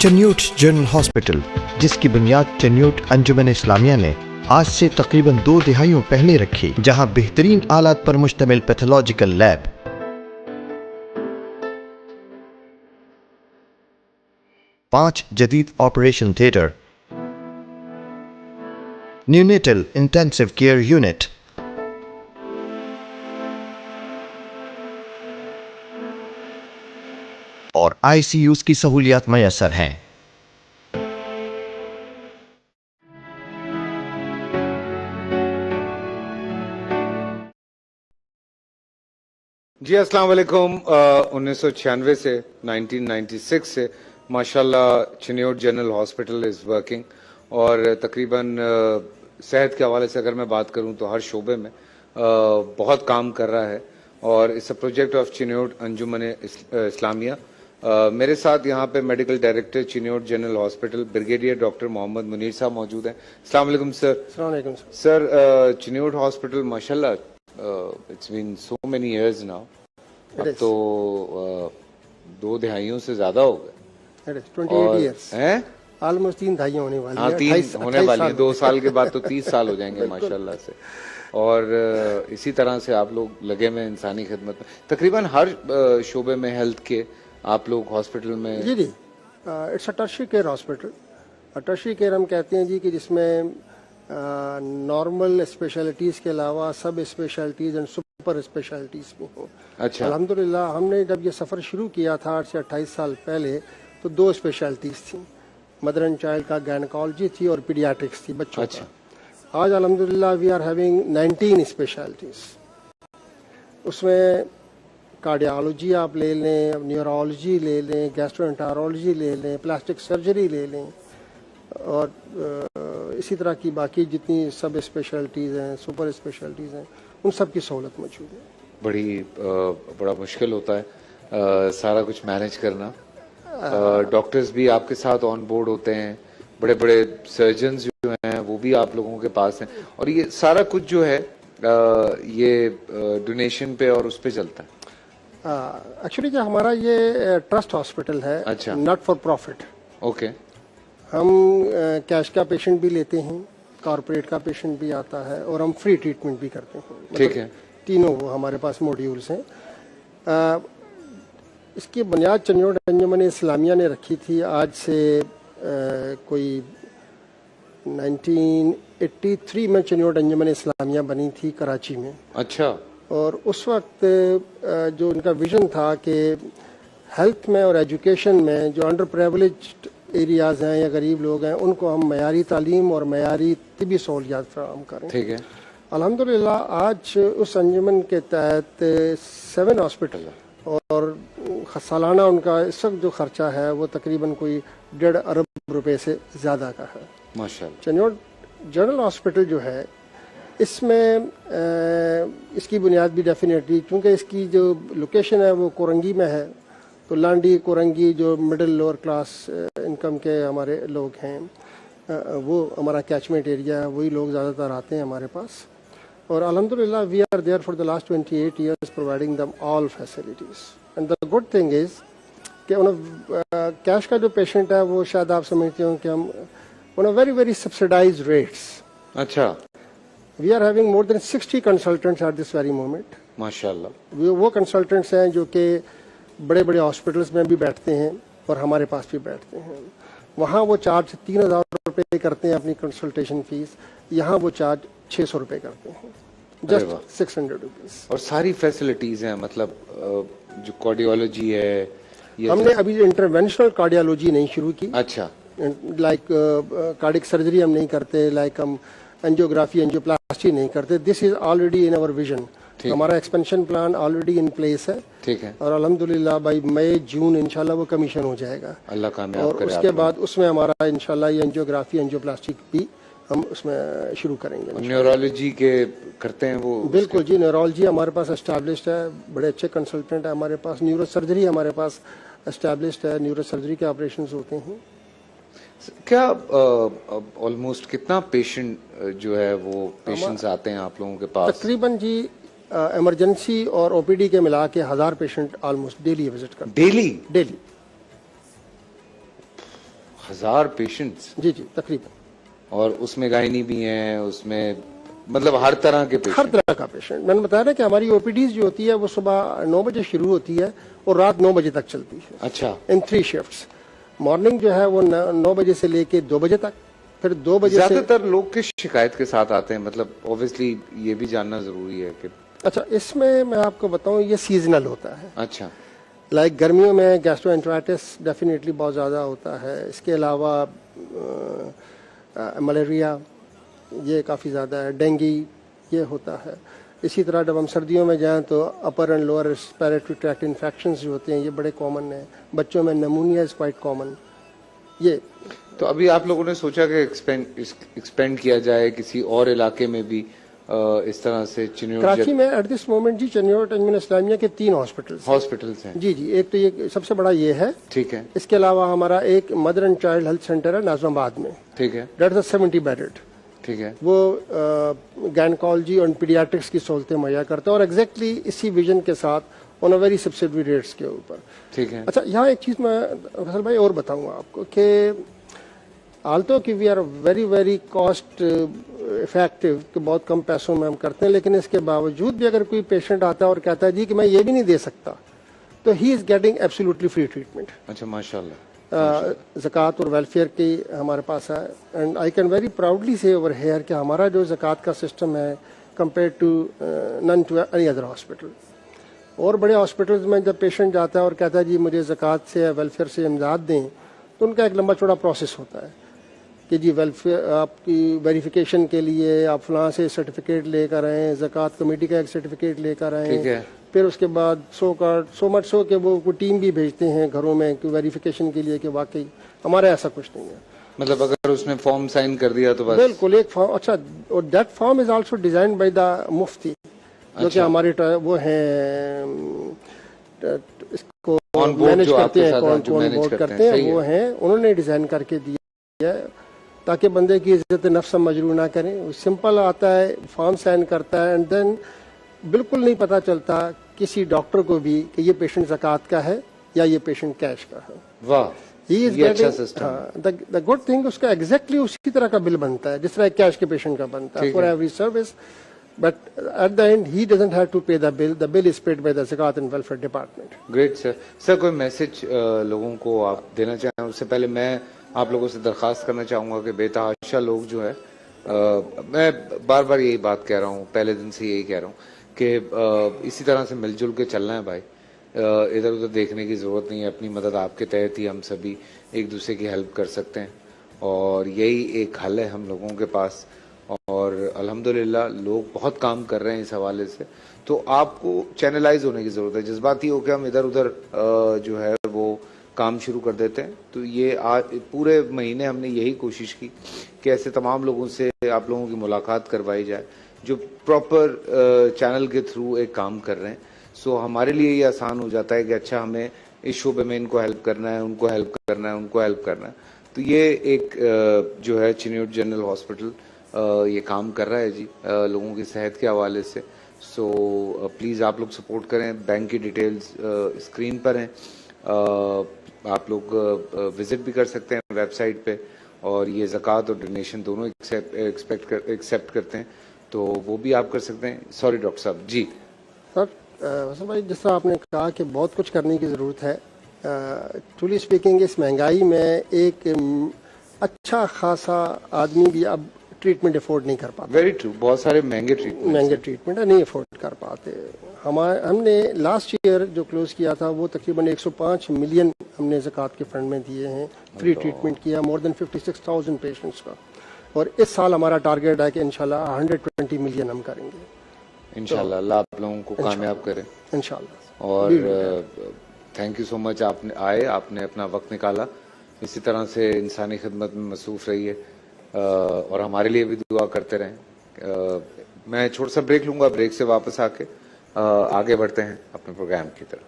Chiniot general hospital, جس کی بنیاد چنیوٹ انجمن اسلامیہ نے آج سے تقریباً 2 دہائیوں پہلے رکھی، جہاں بہترین آلات پر مشتمل پیتھولوجیکل لیب، 5 جدید operation theatre, neonatal intensive care unit, اور آئی سی یوز کی سہولیات میسر ہیں۔ جی السلام علیکم۔ 1996 سے 1996 سے ماشاءاللہ Chiniot general hospital is working, اور تقریباً صحت کے حوالے سے اگر میں بات کروں تو ہر شعبے میں بہت کام کر رہا ہے، اور اس a project of Chiniot Anjuman Islamia. میرے ساتھ یہاں پہ medical director Chiniot general hospital brigadier doctor Muhammad Munir sahib موجود ہیں۔ السلام علیکم سر۔ السلام علیکم سر، چنیوٹ ہاسپٹل ماشاءاللہ it's been so many years now, اب تو 2 دہائیوں سے زیادہ ہو گئے، 28 ایئرس، آلموسٹ 3 دہائیاں ہونے والی ہیں۔ 3 ہونے والی ہیں، 2 سال کے بعد تو 30 سال ہو جائیں گے ماشاءاللہ سے، اور اسی طرح سے آپ لوگ لگے ہوئے انسانی خدمت میں تقریباً ہر شعبے میں ہیلتھ کے آپ لوگ ہاسپٹل میں۔ جی it's a tertiary care hospital. Tertiary care ہم کہتے ہیں جی کہ جس میں نارمل اسپیشلٹیز کے علاوہ سب اسپیشلٹیز اینڈ سپر اسپیشلٹیز بھی ہوں۔ اچھا، الحمدللہ ہم نے جب یہ سفر شروع کیا تھا 8 سے 28 سال پہلے تو 2 اسپیشلٹیز تھیں، مدر اینڈ چائلڈ کا گائنیکالوجی تھی اور پیڈیاٹرکس تھی، بچوں کا۔ آج الحمدللہ وی آر ہیونگ 19 اسپیشلٹیز۔ اس میں کارڈیالوجی آپ لے لیں، نیورولوجی لے لیں، گیسٹرونٹرولوجی لے لیں، پلاسٹک سرجری لے لیں، اور اسی طرح کی باقی جتنی سب اسپیشلٹیز ہیں، سپر اسپیشلٹیز ہیں، ان سب کی سہولت موجود ہے۔ بڑا مشکل ہوتا ہے سارا کچھ مینیج کرنا۔ ڈاکٹرز بھی آپ کے ساتھ آن بورڈ ہوتے ہیں، بڑے بڑے سرجنز جو ہیں وہ بھی آپ لوگوں کے پاس ہیں، اور یہ سارا کچھ جو ہے یہ ڈونیشن پہ اور اس پہ چلتا ہے۔ ایکچولی جو ہمارا یہ ٹرسٹ ہاسپٹل ہے، ناٹ فار پروفٹ۔ اوکے، ہم کیش کا پیشنٹ بھی لیتے ہیں، کارپوریٹ کا پیشنٹ بھی آتا ہے، اور ہم فری ٹریٹمنٹ بھی کرتے ہیں۔ ٹھیک ہے، تینوں وہ ہمارے پاس موڈیولز ہیں۔ اس کی بنیاد چنیوٹ انجمن اسلامیہ نے رکھی تھی آج سے کوئی 1983 میں چنیوٹ انجمن اسلامیہ بنی تھی کراچی میں۔ اچھا، اور اس وقت جو ان کا ویژن تھا کہ ہیلتھ میں اور ایجوکیشن میں جو انڈر پریولیجڈ ایریاز ہیں یا غریب لوگ ہیں، ان کو ہم معیاری تعلیم اور معیاری طبی سہولیات فراہم کریں۔ ٹھیک ہے، الحمدللہ آج اس انجمن کے تحت 7 ہاسپٹل ہیں، اور سالانہ ان کا اس وقت جو خرچہ ہے وہ تقریباً کوئی 1.5 ارب روپے سے زیادہ کا ہے ماشاءاللہ۔ چنیوٹ جنرل ہاسپٹل جو ہے، اس میں اس کی بنیاد بھی ڈیفینیٹلی چونکہ اس کی جو لوکیشن ہے وہ کورنگی میں ہے، تو لانڈی کورنگی جو مڈل لوور کلاس انکم کے ہمارے لوگ ہیں، وہ ہمارا کیچمنٹ ایریا ہے، وہی لوگ زیادہ تر آتے ہیں ہمارے پاس، اور الحمدللہ we are there for the last 28 years providing them all facilities. And the good thing is کہ کیش کا جو پیشنٹ ہے وہ شاید آپ سمجھتے ہوں کہ ہم ویری ویری سبسڈائز ریٹس۔ اچھا، we are having more than 60 consultants at this very moment. ماشاءاللہ، وہ کنسلٹنٹس ہیں جو کہ بڑے بڑے ہاسپٹلس میں بھی بیٹھتے ہیں اور ہمارے پاس بھی بیٹھتے ہیں۔ وہاں وہ چارج 3000 روپے کرتے ہیں اپنی کنسلٹیشن فیس، یہاں وہ چارج 600 روپے کرتے ہیں، جسٹ 600 روپیز۔ اور ساری فیسلٹیز ہیں، مطلب جو کارڈیالوجی ہے، ہم نے ابھی انٹرونشنل کارڈیالوجی نہیں شروع کی۔ اچھا، لائک کارڈک سرجری ہم نہیں کرتے، لائک ہم اینجیوگرافی اینجیوپلاسٹی نہیں کرتے۔ This is already in our vision. ہمارا expansion plan already in place ہے، ٹھیک ہے، اور الحمدللہ بائی مئی جون انشاءاللہ وہ کمیشن ہو جائے گا، اللہ کامیاب اور کرے۔ اس کے بعد اس میں ہمارا انشاءاللہ یہ اینجیوگرافی اینجیوپلاسٹی بھی ہم اس میں شروع کریں گے۔ نیورولوجی کے کرتے ہیں وہ؟ بالکل جی، نیورولوجی ہمارے پاس اسٹیبلشڈ ہے، بڑے اچھے کنسلٹنٹ ہیں ہمارے پاس۔ نیورو سرجری ہمارے پاس اسٹیبلشڈ ہے، نیورو سرجری کے آپریشنز ہوتے ہیں۔ کیا آلموسٹ کتنا پیشنٹ جو ہے وہ پیشنٹس آتے ہیں آپ لوگوں کے پاس؟ تقریباً جی ایمرجنسی اور او پی ڈی کے ملا کے 1000 پیشنٹ آلموسٹ ڈیلی وزٹ کرتے ہیں۔ ڈیلی؟ ڈیلی۔ 1000 پیشنٹس جی جی تقریباً. اور اس میں گائنی بھی ہیں, اس میں مطلب ہر طرح کے ہر پیشنٹ. طرح کا پیشنٹ. میں نے بتایا نا کہ ہماری او پی ڈیز جو ہوتی ہے وہ صبح 9 بجے شروع ہوتی ہے اور رات 9 بجے تک چلتی ہے. اچھا, ان 3 شفٹس. مارننگ جو ہے وہ 9 بجے سے لے کے 2 بجے تک, پھر 2 بجے سے. زیادہ تر لوگ کس شکایت کے ساتھ آتے ہیں؟ مطلب اوبویسلی یہ بھی جاننا ضروری ہے کہ. اچھا, اس میں آپ کو بتاؤں یہ سیزنل ہوتا ہے. اچھا, لائک گرمیوں میں گیسٹرو انٹرائٹس ڈیفینیٹلی بہت زیادہ ہوتا ہے. اس کے علاوہ ملیریا یہ کافی زیادہ ہے. ڈینگی یہ ہوتا ہے. اسی طرح جب ہم سردیوں میں جائیں تو upper and lower respiratory tract infections جو ہوتے ہیں یہ بڑے کامن ہیں. بچوں میں نمونیا از کوائٹ کامن. یہ تو ابھی آپ لوگوں نے سوچا کہ ایکسپینڈ کیا جائے کسی اور علاقے میں بھی اس طرح سے؟ کراچی میں ایٹ دس مومنٹ جی چنیوٹ انجمن اسلامیہ کے 3 ہاسپٹلس ہیں. جی جی. ایک تو یہ سب سے بڑا یہ ہے. ٹھیک ہے. اس کے علاوہ ہمارا ایک mother and child health centre ہے ناظم آباد میں. ٹھیک ہے. That is 70 bedded. ٹھیک ہے. وہ گائنکالوجی اور پیڈیاٹرکس کی سہولتیں مہیا کرتا ہے اور ایگزیکٹلی اسی ویژن کے ساتھ آن اے ویری سبسڈری ریٹس کے اوپر. ٹھیک ہے. اچھا, یہاں ایک چیز میں فیصل بھائی اور بتاؤں گا آپ کو کہ آلتو کہ we are very very cost effective کہ بہت کم پیسوں میں ہم کرتے ہیں, لیکن اس کے باوجود بھی اگر کوئی پیشنٹ آتا ہے اور کہتا ہے جی کہ میں یہ بھی نہیں دے سکتا تو he is getting absolutely free treatment. اچھا, ماشاء اللہ. زکوٰۃ اور ویلفیئر کی ہمارے پاس ہے. And I can very proudly سے اوور ہیئر کہ ہمارا جو زکوٰۃ کا سسٹم ہے کمپیئر ٹو نن ٹو اینی ادر ہاسپٹل. اور بڑے ہاسپٹلز میں جب پیشنٹ جاتا ہے اور کہتا ہے جی مجھے زکوٰۃ سے یا ویلفیئر سے امداد دیں تو ان کا ایک لمبا چوڑا پروسیس ہوتا ہے کہ جی ویلفیئر آپ کی ویریفیکیشن کے لیے آپ فلاں سے سرٹیفکیٹ لے کر آئیں, زکوٰۃ کمیٹی کا ایک سرٹیفکیٹ لے کر آئیں. پھر اس کے بعد سو مچ سو کہ وہ ٹیم بھی بھیجتے ہیں گھروں میں کہ ویریفیکیشن کے لیے کہ واقعی ہمارا ایسا کچھ نہیں ہے. مطلب اگر اس نے فارم سائن کر دیا تو بس بالکل ایک فارم. اچھا, اور that form is also designed by the مفتی جو کہ ہمارے وہ ہیں اس کو مینیج کرتے ہیں, کون بورڈ کرتے ہیں وہ ہیں, انہوں نے ڈیزائن کر کے دیا ہے تاکہ بندے کی عزت نفس مجروح نہ کریں. سمپل آتا ہے, فارم سائن کرتا ہے اینڈ دین بالکل نہیں پتا چلتا کسی ڈاکٹر کو بھی کہ یہ پیشنٹ زکوٰۃ کا ہے یا یہ پیشنٹ کیش کا ہے. واہ, یہ اچھا سسٹم. دا گڈ تھنگ اس کا ایگزیکٹلی اسی طرح کا بل بنتا ہے جس طرح کیش کے پیشنٹ کا بنتا ہے for every service. But at the end he doesn't have to pay the bill. The bill is paid by the Zakat and welfare department. Great sir. Sir کوئی میسج لوگوں کو آپ دینا چاہیں؟ اس سے پہلے میں آپ لوگوں سے درخواست کرنا چاہوں گا کہ بے تحاشا لوگ جو ہے, میں بار بار یہی بات کہہ رہا ہوں, پہلے دن سے یہی کہہ رہا ہوں کہ اسی طرح سے مل جل کے چلنا ہے بھائی. ادھر ادھر دیکھنے کی ضرورت نہیں ہے. اپنی مدد آپ کے تحت ہی ہم سبھی ایک دوسرے کی ہیلپ کر سکتے ہیں اور یہی ایک حل ہے ہم لوگوں کے پاس. اور الحمدللہ لوگ بہت کام کر رہے ہیں اس حوالے سے. تو آپ کو چینلائز ہونے کی ضرورت ہے. جذباتی ہو کے ہم ادھر ادھر جو ہے وہ کام شروع کر دیتے ہیں. تو یہ آج پورے مہینے ہم نے یہی کوشش کی کہ ایسے تمام لوگوں سے آپ لوگوں کی ملاقات کروائی جائے جو پراپر چینل کے تھرو ایک کام کر رہے ہیں. سو ہمارے لیے یہ آسان ہو جاتا ہے کہ اچھا ہمیں اس شعبے میں ان کو ہیلپ کرنا ہے, ان کو ہیلپ کرنا ہے, ان کو ہیلپ کرنا ہے. تو یہ ایک جو ہے چنیوٹ جنرل ہاسپٹل یہ کام کر رہا ہے جی لوگوں کی صحت کے حوالے سے. سو پلیز آپ لوگ سپورٹ کریں. بینک کی ڈیٹیلز اسکرین پر ہیں, آپ لوگ وزٹ بھی کر سکتے ہیں ویب سائٹ پہ. اور یہ زکوٰۃ اور ڈونیشن دونوں ایکسیپٹ کرتے ہیں تو وہ بھی آپ کر سکتے ہیں. سوری ڈاکٹر صاحب. جی سر حسن بھائی, جس طرح آپ نے کہا کہ بہت کچھ کرنے کی ضرورت ہے, ٹرولی اسپیکنگ اس مہنگائی میں ایک اچھا خاصا آدمی بھی اب ٹریٹمنٹ افورڈ نہیں کر پاتا. Very true. بہت سارے مہنگے ٹریٹمنٹ نہیں افورڈ کر پاتے. ہم نے لاسٹ ایئر جو کلوز کیا تھا وہ تقریباً 105 ملین ہم نے زکوٰۃ کے فنڈ میں دیے ہیں. فری ٹریٹمنٹ کیا مور دین 56,000 پیشنٹس کا. اور اس سال ہمارا ٹارگیٹ ہے کہ انشاءاللہ 120 ملین ہم کریں گے انشاءاللہ. اللہ آپ لوگوں کو کامیاب کرے انشاءاللہ. اور تھینک یو سو مچ. آپ نے آئے, آپ نے اپنا وقت نکالا, اسی طرح سے انسانی خدمت میں مصروف رہیے اور ہمارے لیے بھی دعا کرتے رہیں. میں چھوٹا سا بریک لوں گا, بریک سے واپس آ کے آگے بڑھتے ہیں اپنے پروگرام کی طرف.